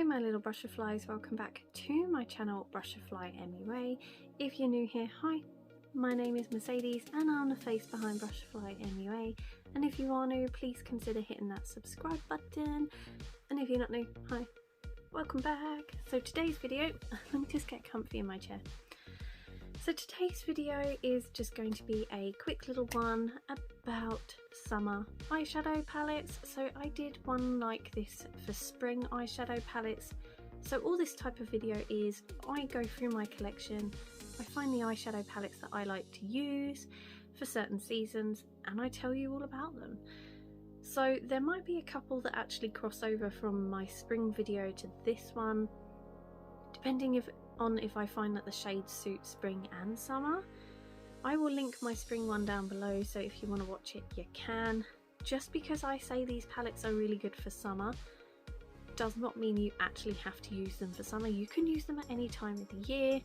my little Brushflies, welcome back to my channel Brushfly MUA. If you're new here, hi, my name is Mercedes and I'm the face behind Brushfly MUA, and if you are new, please consider hitting that subscribe button, and if you're not new, hi, welcome back. So today's video, let me just get comfy in my chair. So today's video is just going to be a quick little one about summer eyeshadow palettes. So I did one like this for spring eyeshadow palettes. So all this type of video is I go through my collection, I find the eyeshadow palettes that I like to use for certain seasons, and I tell you all about them. So there might be a couple that actually cross over from my spring video to this one, depending if I find that the shades suit spring and summer. I will link my spring one down below, so if you want to watch it you can. Just because I say these palettes are really good for summer does not mean you actually have to use them for summer. You can use them at any time of the year,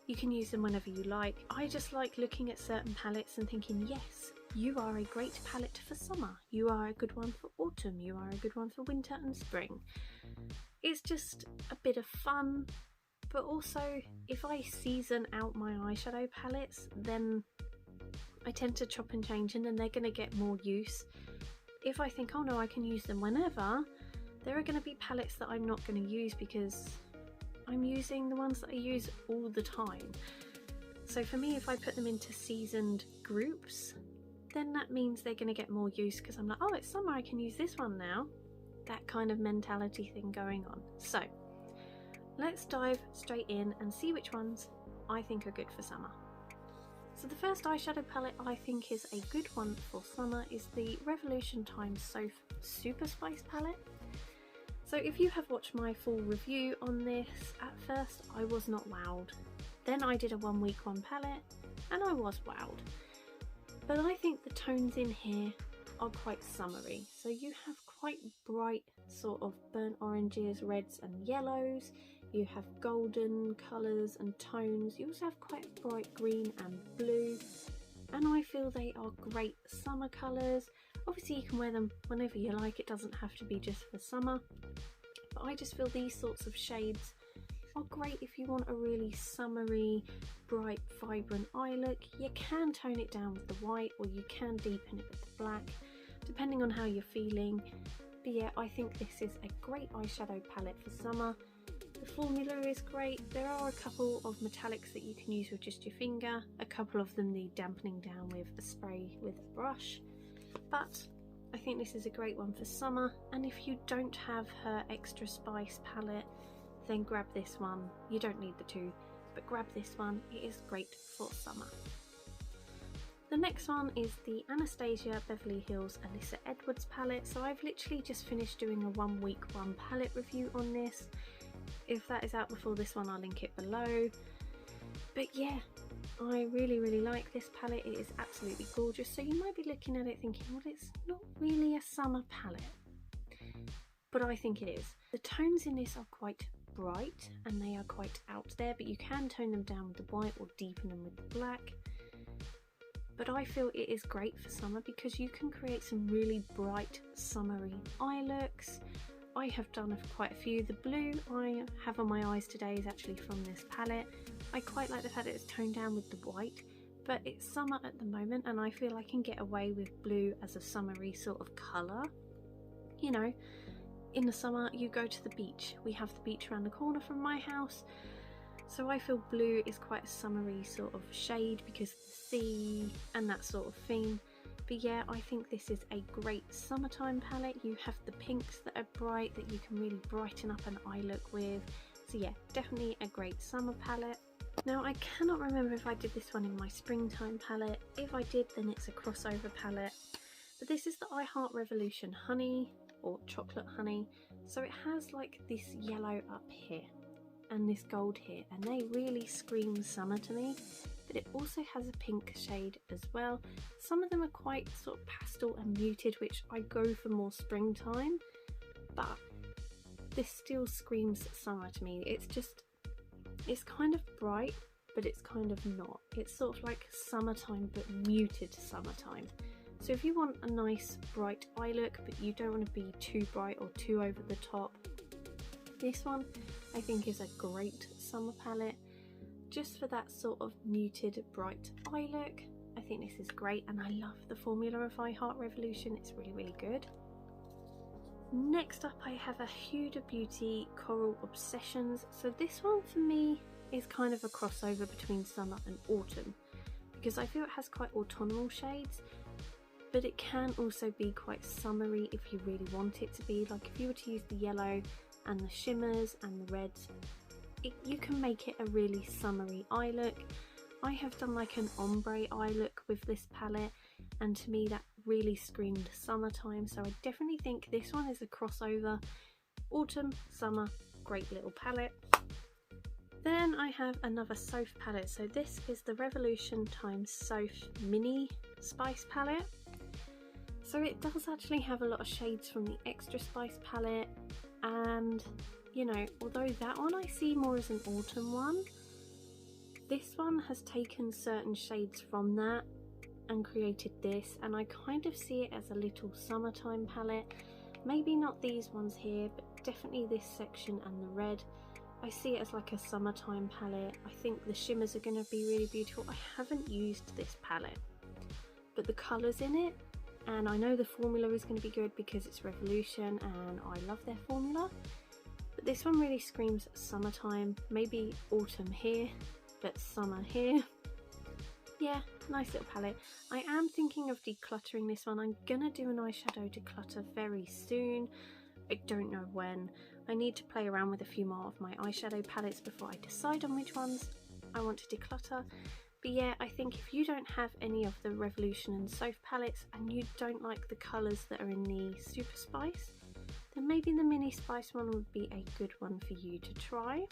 you can use them whenever you like. I just like looking at certain palettes and thinking, yes, you are a great palette for summer, you are a good one for autumn, you are a good one for winter and spring. It's just a bit of fun. But also, if I season out my eyeshadow palettes, then I tend to chop and change, and then they're going to get more use. If I think, oh no, I can use them whenever, there are going to be palettes that I'm not going to use because I'm using the ones that I use all the time. So for me, if I put them into seasoned groups, then that means they're going to get more use because I'm like, oh, it's summer, I can use this one now. That kind of mentality thing going on. So let's dive straight in and see which ones I think are good for summer. So the first eyeshadow palette I think is a good one for summer is the Revolution x Soph Super Spice palette. So if you have watched my full review on this, at first I was not wowed. Then I did a 1 week one palette and I was wowed. But I think the tones in here are quite summery. So you have quite bright sort of burnt oranges, reds and yellows. You have golden colours and tones. You also have quite bright green and blue, and I feel they are great summer colours. Obviously you can wear them whenever you like, it doesn't have to be just for summer, but I just feel these sorts of shades are great if you want a really summery, bright, vibrant eye look. You can tone it down with the white, or you can deepen it with the black, depending on how you're feeling. But yeah, I think this is a great eyeshadow palette for summer. The formula is great. There are a couple of metallics that you can use with just your finger. A couple of them need dampening down with a spray with a brush. But I think this is a great one for summer. And if you don't have her Extra Spice palette, then grab this one. You don't need the two, but grab this one. It is great for summer. The next one is the Anastasia Beverly Hills Alyssa Edwards palette. So I've literally just finished doing a 1 week one palette review on this. If that is out before this one, I'll link it below. But yeah, I really like this palette. It is absolutely gorgeous. So you might be looking at it thinking, well, it's not really a summer palette, but I think it is. The tones in this are quite bright and they are quite out there, but you can tone them down with the white or deepen them with the black. But I feel it is great for summer because you can create some really bright summery eye looks. I have done quite a few. The blue I have on my eyes today is actually from this palette. I quite like the fact that it's toned down with the white, but it's summer at the moment and I feel I can get away with blue as a summery sort of colour. You know, in the summer you go to the beach. We have the beach around the corner from my house, so I feel blue is quite a summery sort of shade because of the sea and that sort of theme. But yeah, I think this is a great summertime palette. You have the pinks that are bright that you can really brighten up an eye look with. So yeah, definitely a great summer palette. Now I cannot remember if I did this one in my springtime palette. If I did, then it's a crossover palette. But this is the I Heart Revolution Honey, or Chocolate Honey. So it has like this yellow up here and this gold here, and they really scream summer to me. But it also has a pink shade as well. Some of them are quite sort of pastel and muted, which I go for more springtime, but this still screams summer to me. It's kind of bright, but it's kind of not. It's sort of like summertime, but muted summertime. So if you want a nice bright eye look, but you don't want to be too bright or too over the top, This one I think is a great summer palette, just for that sort of muted bright eye look. I think this is great, and I love the formula of I Heart Revolution. It's really good. Next up I have a Huda Beauty Coral Obsessions. So this one for me is kind of a crossover between summer and autumn, because I feel it has quite autumnal shades, but it can also be quite summery if you really want it to be. Like if you were to use the yellow and the shimmers and the reds, you can make it a really summery eye look. I have done like an ombre eye look with this palette, and to me that really screamed summertime, so I definitely think this one is a crossover autumn summer, great little palette. Then I have another Soph palette. So this is the Revolution times Soph mini spice palette. So it does actually have a lot of shades from the Extra Spice palette, and you know, although that one I see more as an autumn one, this one has taken certain shades from that and created this, and I kind of see it as a little summertime palette. Maybe not these ones here, but definitely this section and the red. I see it as like a summertime palette. I think the shimmers are going to be really beautiful. I haven't used this palette, but the colours in it, and I know the formula is going to be good because it's Revolution and I love their formula, but this one really screams summertime. Maybe autumn here, but summer here. Yeah, nice little palette. I am thinking of decluttering this one. I'm gonna do an eyeshadow declutter very soon. I don't know when. I need to play around with a few more of my eyeshadow palettes before I decide on which ones I want to declutter. But yeah, I think if you don't have any of the Revolution and Soph palettes, and you don't like the colours that are in the Super Spice, then maybe the Mini Spice one would be a good one for you to try.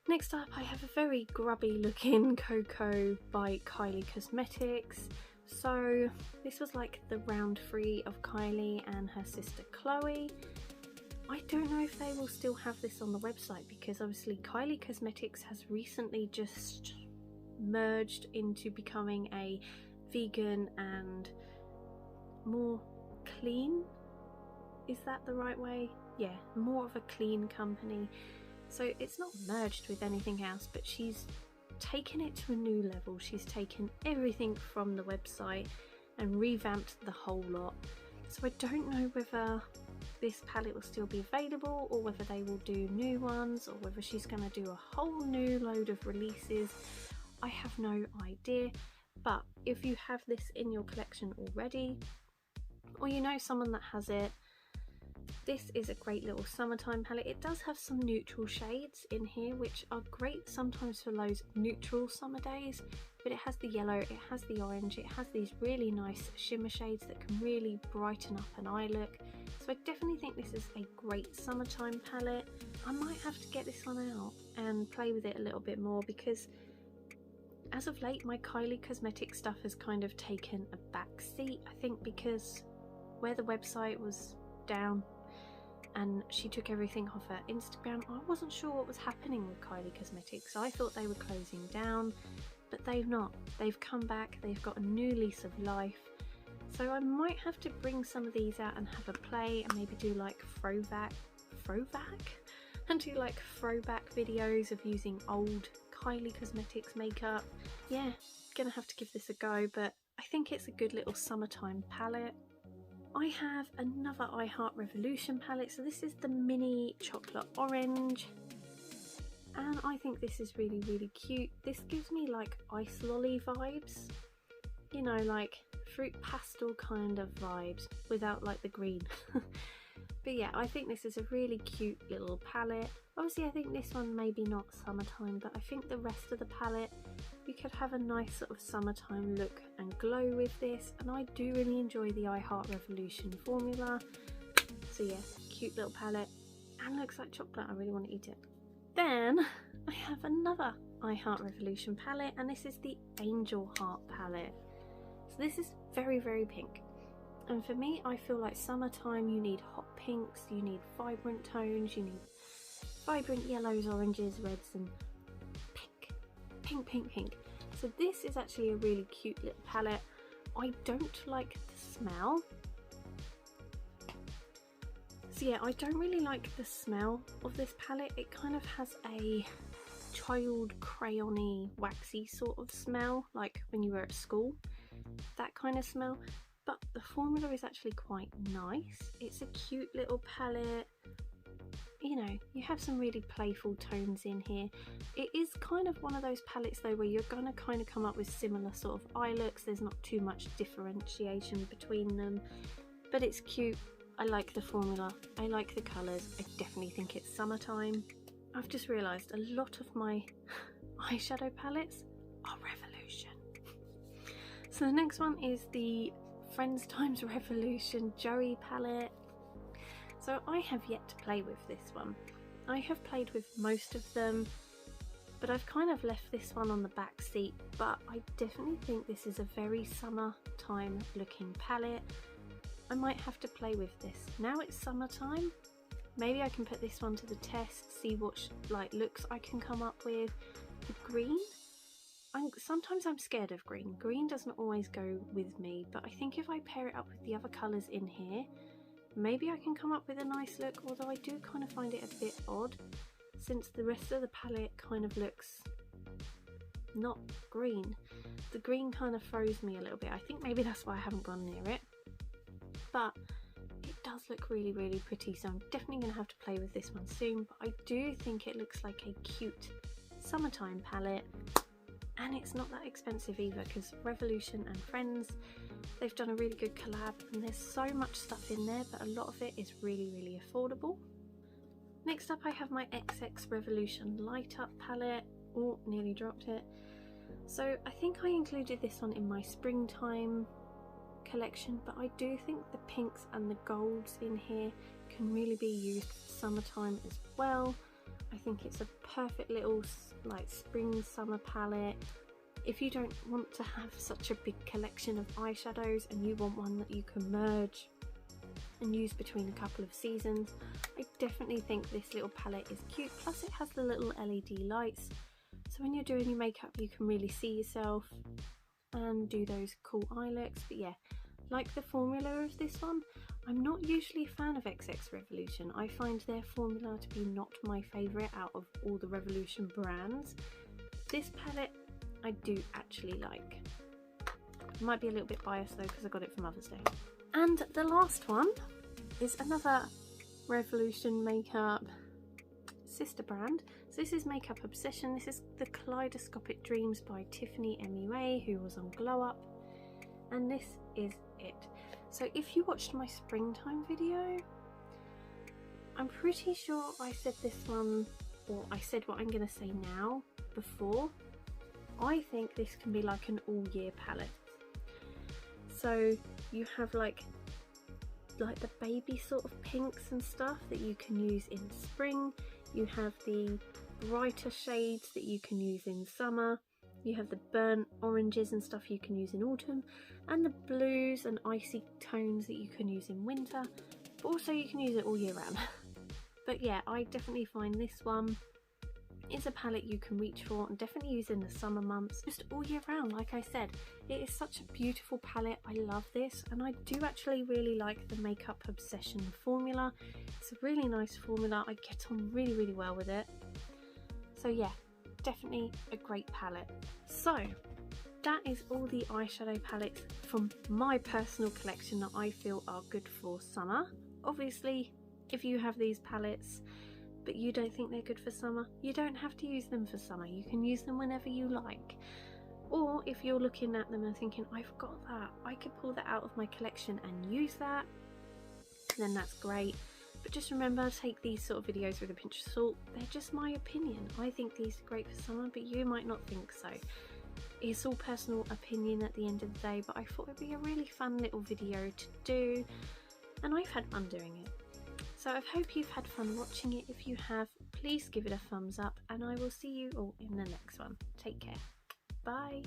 Next up I have a very grubby looking Coco by Kylie Cosmetics. So this was like the round 3 of Kylie and her sister Chloe. I don't know if they will still have this on the website, because obviously Kylie Cosmetics has recently just merged into becoming a vegan and more clean, is that the right way? Yeah, more of a clean company. So it's not merged with anything else, but she's taken it to a new level. She's taken everything from the website and revamped the whole lot. So I don't know whether this palette will still be available, or whether they will do new ones, or whether she's going to do a whole new load of releases. I have no idea. But if you have this in your collection already, or you know someone that has it, this is a great little summertime palette. It does have some neutral shades in here, which are great sometimes for those neutral summer days, but it has the yellow, it has the orange, it has these really nice shimmer shades that can really brighten up an eye look. So I definitely think this is a great summertime palette. I might have to get this one out and play with it a little bit more, because as of late my Kylie Cosmetics stuff has kind of taken a back seat. I think because where the website was down and she took everything off her Instagram, I wasn't sure what was happening with Kylie Cosmetics. I thought they were closing down, but they've not. They've come back, they've got a new lease of life. So I might have to bring some of these out and have a play, and maybe do like throwback and do like throwback videos of using old Kylie Cosmetics makeup. Yeah, gonna have to give this a go, but I think it's a good little summertime palette. I have another I Heart Revolution palette. So this is the mini chocolate orange, and I think this is really cute. This gives me like ice lolly vibes, you know, like fruit pastel kind of vibes without like the green. But yeah, I think this is a really cute little palette. Obviously I think this one maybe not summertime, but I think the rest of the palette, you could have a nice sort of summertime look and glow with this, and I do really enjoy the I Heart Revolution formula. So yeah, cute little palette, and looks like chocolate. I really want to eat it. Then I have another I Heart Revolution palette, and this is the Angel Heart palette. So this is very pink, and for me I feel like summertime you need hot pinks, you need vibrant tones, you need vibrant yellows, oranges, reds, and pink. So this is actually a really cute little palette. I don't like the smell, So yeah, I don't really like the smell of this palette. It kind of has a child crayon-y, waxy sort of smell, like when you were at school, that kind of smell. But the formula is actually quite nice. It's a cute little palette. You know, you have some really playful tones in here. It is kind of one of those palettes though where you're gonna kind of come up with similar sort of eye looks. There's not too much differentiation between them, but it's cute. I like the formula, I like the colours. I definitely think it's summertime. I've just realised a lot of my eyeshadow palettes are Revolution. So the next one is the Friends Times Revolution Joey palette. So I have yet to play with this one. I have played with most of them, but I've kind of left this one on the back seat. But I definitely think this is a very summertime looking palette. I might have to play with this. Now it's summertime, maybe I can put this one to the test, see what like looks I can come up with. The green, sometimes I'm scared of green. Green doesn't always go with me, but I think if I pair it up with the other colours in here, maybe I can come up with a nice look, although I do kind of find it a bit odd since the rest of the palette kind of looks not green. The green kind of throws me a little bit. I think maybe that's why I haven't gone near it, but it does look really, really pretty, so I'm definitely going to have to play with this one soon. But I do think it looks like a cute summertime palette, and it's not that expensive either, because Revolution and Friends, they've done a really good collab and there's so much stuff in there, but a lot of it is really, really affordable. Next up I have my xxxx Revolution Light Up palette. Oh, nearly dropped it. So I think I included this one in my springtime collection, but I do think the pinks and the golds in here can really be used for summertime as well. I think it's a perfect little like spring summer palette. If you don't want to have such a big collection of eyeshadows and you want one that you can merge and use between a couple of seasons, I definitely think this little palette is cute. Plus it has the little LED lights, so when you're doing your makeup you can really see yourself and do those cool eye looks. But yeah, like the formula of this one, I'm not usually a fan of xxxx Revolution. I find their formula to be not my favourite out of all the Revolution brands. This palette I do actually like. Might be a little bit biased though because I got it for Mother's Day. And the last one is another Revolution makeup sister brand. So this is Makeup Obsession. This is the Kaleidoscopic Dreams by Tiffany MUA, who was on Glow Up, and this is it. So if you watched my springtime video, I'm pretty sure I said this one, or I said what I'm going to say now before. I think this can be like an all year palette. So you have like the baby sort of pinks and stuff that you can use in spring. You have the brighter shades that you can use in summer. You have the burnt oranges and stuff you can use in autumn, and the blues and icy tones that you can use in winter, but also you can use it all year round. But yeah, I definitely find this one is a palette you can reach for and definitely use in the summer months, just all year round. Like I said, it is such a beautiful palette. I love this, and I do actually really like the Makeup Obsession formula. It's a really nice formula. I get on really, really well with it. So yeah, definitely a great palette. So that is all the eyeshadow palettes from my personal collection that I feel are good for summer. Obviously, if you have these palettes but you don't think they're good for summer, you don't have to use them for summer. You can use them whenever you like. Or if you're looking at them and thinking, I've got that, I could pull that out of my collection and use that, then that's great. But just remember, take these sort of videos with a pinch of salt. They're just my opinion. I think these are great for summer, but you might not think so. It's all personal opinion at the end of the day, but I thought it'd be a really fun little video to do, and I've had fun doing it. So I hope you've had fun watching it. If you have, please give it a thumbs up, and I will see you all in the next one. Take care. Bye.